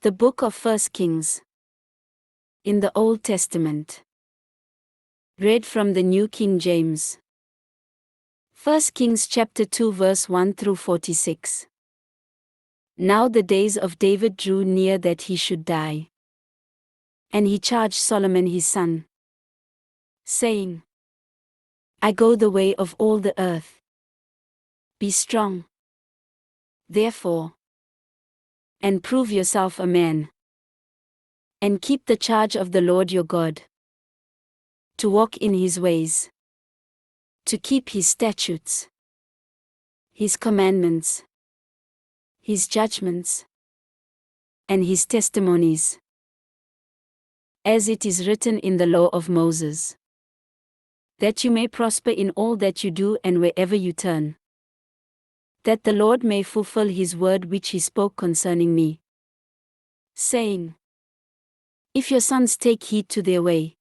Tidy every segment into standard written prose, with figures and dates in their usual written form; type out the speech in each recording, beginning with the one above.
The Book of 1 Kings. In the Old Testament. Read from the New King James. 1 Kings chapter 2 verse 1 through 46. Now the days of David drew near that he should die. And he charged Solomon his son, saying, I go the way of all the earth. Be strong, therefore, and prove yourself a man, and keep the charge of the Lord your God, to walk in his ways, to keep his statutes, his commandments, his judgments, and his testimonies, as it is written in the law of Moses, that you may prosper in all that you do and wherever you turn, that the Lord may fulfill his word which he spoke concerning me, saying, If your sons take heed to their way,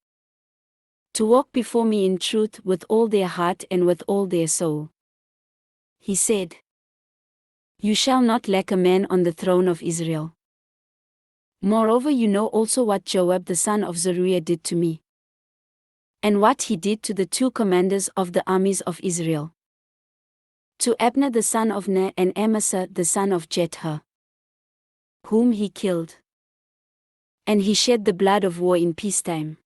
to walk before me in truth with all their heart and with all their soul. He said, You shall not lack a man on the throne of Israel. Moreover, you know also what Joab the son of Zeruiah did to me, and what he did to the two commanders of the armies of Israel, to Abner the son of Ner and Amasa the son of Jether, whom he killed. And he shed the blood of war in peacetime,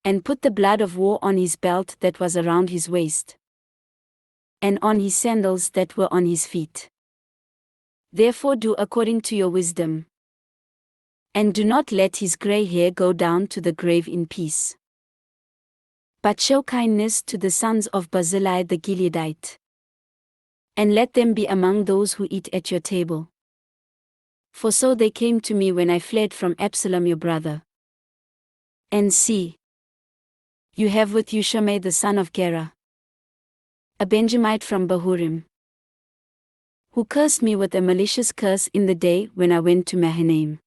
and put the blood of war on his belt that was around his waist, and on his sandals that were on his feet. Therefore do according to your wisdom, and do not let his grey hair go down to the grave in peace. But show kindness to the sons of Barzillai the Gileadite, and let them be among those who eat at your table. For so they came to me when I fled from Absalom your brother. And see, you have with you Shimei the son of Gera, a Benjamite from Bahurim, who cursed me with a malicious curse in the day when I went to Mahanaim.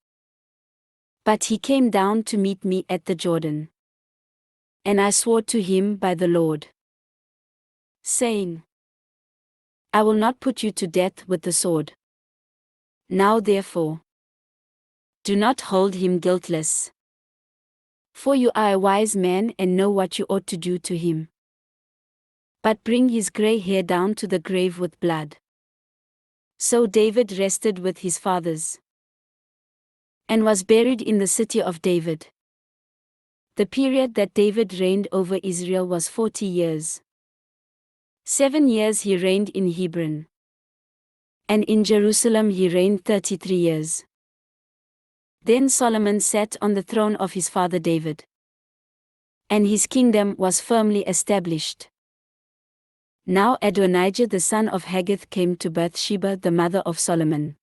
But he came down to meet me at the Jordan, and I swore to him by the Lord, saying, I will not put you to death with the sword. Now therefore, do not hold him guiltless, for you are a wise man and know what you ought to do to him. But bring his grey hair down to the grave with blood. So David rested with his fathers, and was buried in the city of David. The period that David reigned over Israel was 40 years. 7 years he reigned in Hebron, and in Jerusalem he reigned 33 years. Then Solomon sat on the throne of his father David, and his kingdom was firmly established. Now Adonijah the son of Haggith came to Bathsheba the mother of Solomon.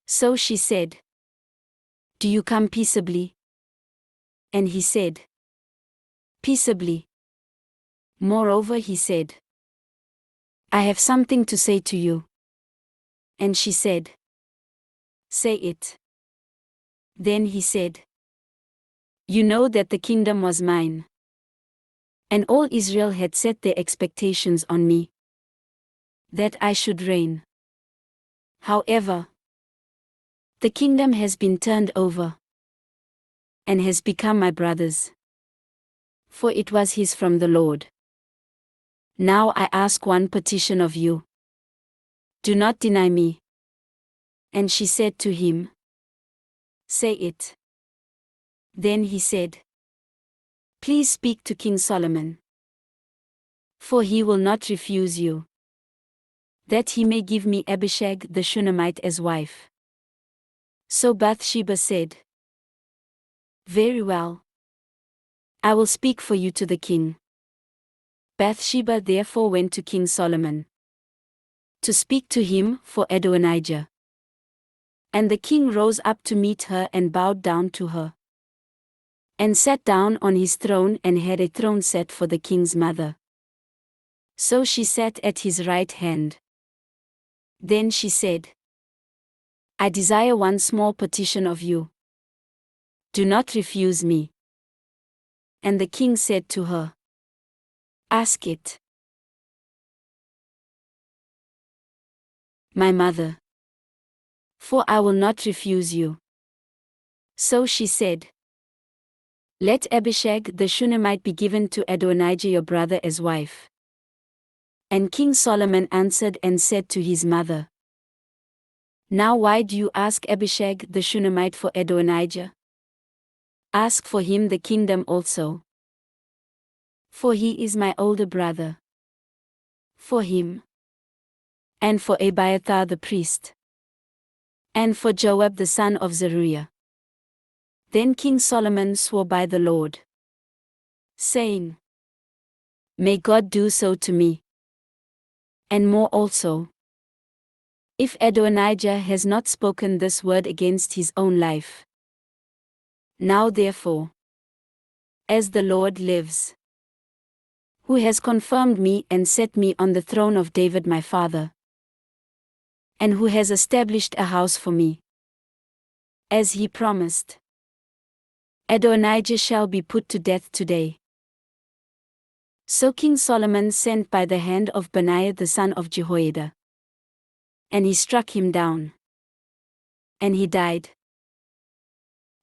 So she said, Do you come peaceably? And he said, Peaceably. Moreover he said, I have something to say to you. And she said, Say it. Then he said, You know that the kingdom was mine, and all Israel had set their expectations on me, that I should reign. However, the kingdom has been turned over, and has become my brother's, for it was his from the Lord. Now I ask one petition of you. Do not deny me. And she said to him, Say it. Then he said, Please speak to King Solomon, for he will not refuse you, that he may give me Abishag the Shunammite as wife. So Bathsheba said, Very well. I will speak for you to the king. Bathsheba therefore went to King Solomon, to speak to him for Adonijah. And the king rose up to meet her and bowed down to her, and sat down on his throne and had a throne set for the king's mother. So she sat at his right hand. Then she said, I desire one small petition of you. Do not refuse me. And the king said to her, Ask it. My mother, for I will not refuse you. So she said, Let Abishag the Shunammite be given to Adonijah your brother as wife. And King Solomon answered and said to his mother, Now why do you ask Abishag the Shunammite for Adonijah? Ask for him the kingdom also. For he is my older brother. For him. And for Abiathar the priest. And for Joab the son of Zeruiah. Then King Solomon swore by the Lord, saying, May God do so to me, and more also, if Adonijah has not spoken this word against his own life. Now therefore, as the Lord lives, who has confirmed me and set me on the throne of David my father, and who has established a house for me, as he promised, Adonijah shall be put to death today. So King Solomon sent by the hand of Benaiah the son of Jehoiada. And he struck him down. And he died.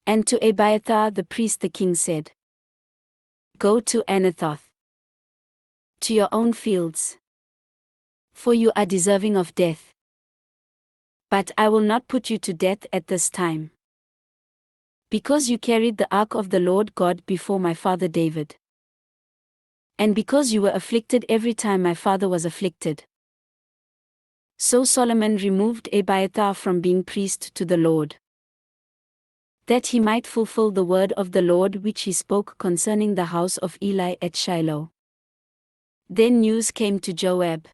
And to Abiathar the priest the king said, Go to Anathoth, to your own fields, for you are deserving of death. But I will not put you to death at this time, because you carried the ark of the Lord God before my father David, and because you were afflicted every time my father was afflicted. So Solomon removed Abiathar from being priest to the Lord, that he might fulfill the word of the Lord which he spoke concerning the house of Eli at Shiloh. Then news came to Joab.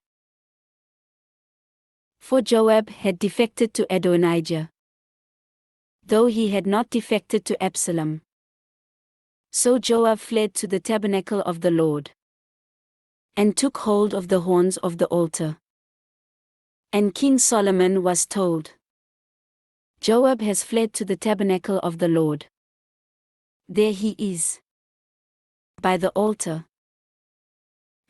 For Joab had defected to Adonijah, though he had not defected to Absalom. So Joab fled to the tabernacle of the Lord, and took hold of the horns of the altar. And King Solomon was told, Joab has fled to the tabernacle of the Lord. There he is, by the altar.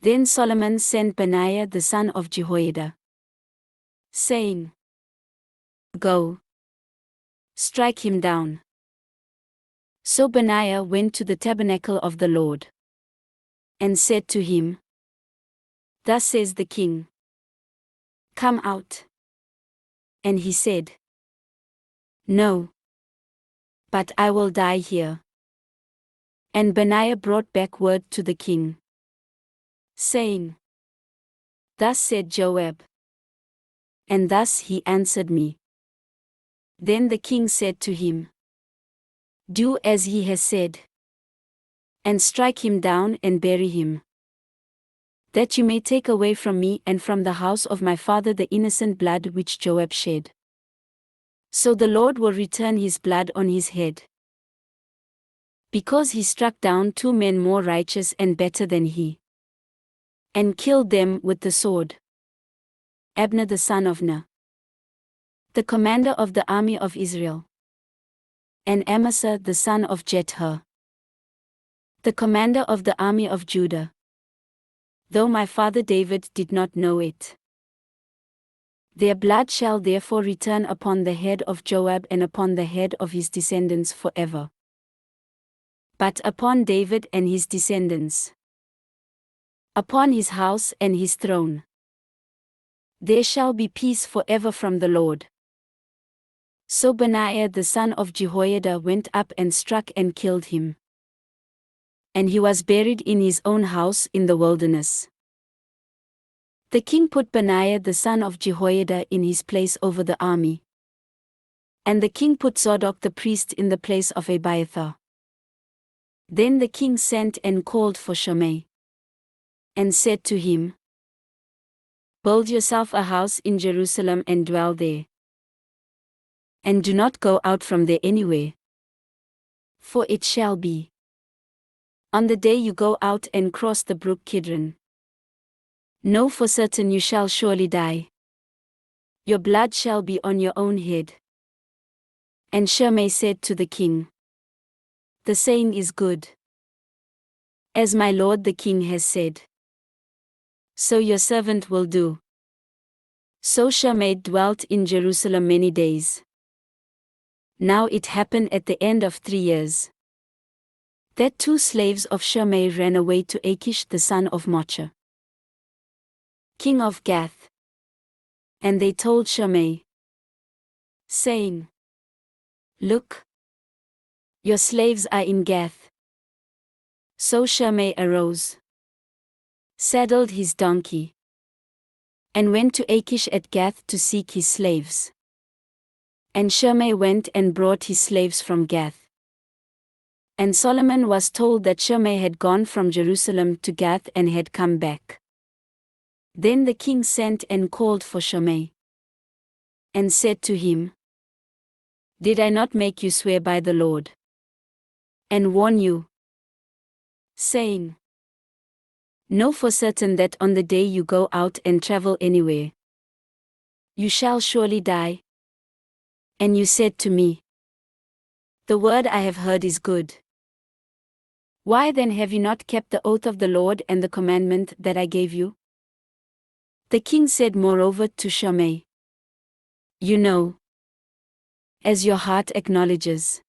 Then Solomon sent Benaiah the son of Jehoiada, saying, Go, strike him down. So Benaiah went to the tabernacle of the Lord, and said to him, Thus says the king, Come out. And he said, No, but I will die here. And Benaiah brought back word to the king, saying, Thus said Joab. And thus he answered me. Then the king said to him, Do as he has said, and strike him down and bury him, that you may take away from me and from the house of my father the innocent blood which Joab shed. So the Lord will return his blood on his head, because he struck down 2 men more righteous and better than he, and killed them with the sword. Abner the son of Ner, the commander of the army of Israel, and Amasa the son of Jether, the commander of the army of Judah, though my father David did not know it. Their blood shall therefore return upon the head of Joab and upon the head of his descendants forever. But upon David and his descendants, upon his house and his throne, there shall be peace forever from the Lord. So Benaiah the son of Jehoiada went up and struck and killed him. And he was buried in his own house in the wilderness. The king put Benaiah the son of Jehoiada in his place over the army. And the king put Zadok the priest in the place of Abiathar. Then the king sent and called for Shimei, and said to him, Build yourself a house in Jerusalem and dwell there. And do not go out from there anywhere. For it shall be, on the day you go out and cross the brook Kidron, know for certain you shall surely die. Your blood shall be on your own head. And Shimei said to the king, The saying is good, as my lord the king has said. So your servant will do. So Shimei dwelt in Jerusalem many days. Now it happened at the end of 3 years that 2 slaves of Shimei ran away to Achish the son of Maachah, king of Gath. And they told Shimei, saying, Look, your slaves are in Gath. So Shimei arose, saddled his donkey, and went to Achish at Gath to seek his slaves. And Shimei went and brought his slaves from Gath. And Solomon was told that Shimei had gone from Jerusalem to Gath and had come back. Then the king sent and called for Shimei, and said to him, Did I not make you swear by the Lord, and warn you, saying, Know for certain that on the day you go out and travel anywhere, you shall surely die? And you said to me, The word I have heard is good. Why then have you not kept the oath of the Lord and the commandment that I gave you? The king said moreover to Shimei, You know, as your heart acknowledges,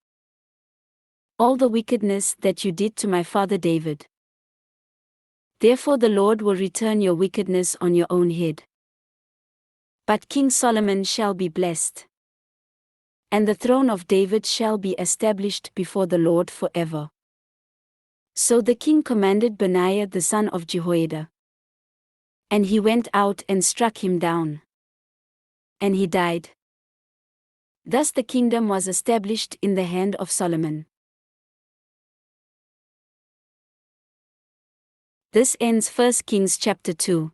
all the wickedness that you did to my father David. Therefore the Lord will return your wickedness on your own head. But King Solomon shall be blessed, and the throne of David shall be established before the Lord forever. So the king commanded Benaiah the son of Jehoiada, and he went out and struck him down, and he died. Thus the kingdom was established in the hand of Solomon. This ends 1 Kings chapter 2.